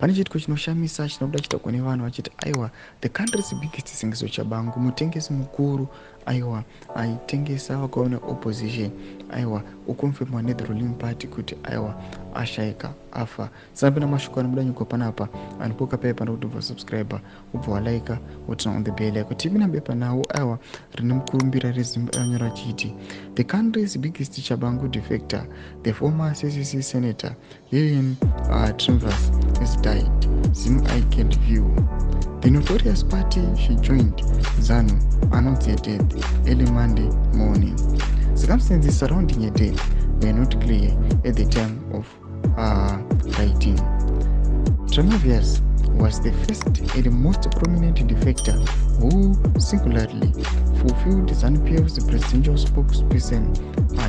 pane chitiko chinoshamisa chinobuda chitaurwa nevanhu vachiti aiwa the country's biggest Sengezo Tshabangu, mutengesi mukuru aiwa aitengesa vakaona opposition aiwa ukonfirmwa nethe ruling party kuti aiwa ashayika afa. Sambina mashoko anobuda nyuko panapa anopoka paya panda kuti subscriber ubva walaika woturn on the bell icon. Tibina bepa nawo aiwa rine mukurumbira reZimbabwe anyora chiti the country's biggest Tshabangu defector, the former CCC senator Lilian Trimvas has died. Zim I can't view. The notorious party she joined, ZANU, announced her death early Monday morning. Circumstances surrounding her death were not clear at the time of writing. Trimvas was the first and most prominent defector who singularly fulfilled ZANU-PF's presidential spokesperson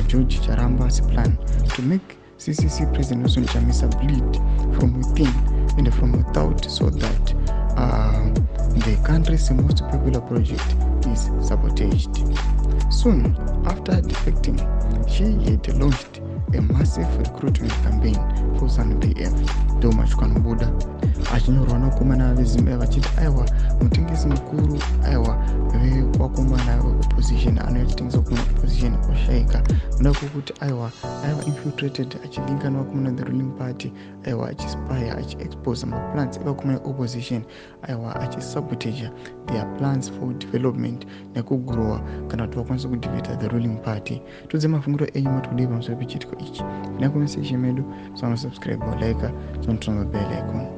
George Charamba's plan to make CCC President NACHAMISA bleed from within and from without so that the country's most popular project is sabotaged. Soon after defecting, she had launched a massive recruitment campaign for ZANU-PF. Though machukanobuda achinyorwa nakomana veZimbabwe vachiti aiwa mutengesi mukuru aiwa vewakomana opposition anoitengesa kuma opposition oshayika noda kwokuti aiwa infiltrated achilinga nevakomana the ruling party aiwa achispire achiexpose maplans evakomana opposition aiwa achisabotage their plans for development nekugrowa kana kuti vakwanisa kudivata the ruling party. Tudze mafungiro enyu matikudiva pamusoro pechitiko ichi. Vina comment section medu, subscribe, like, turn on the bell icon.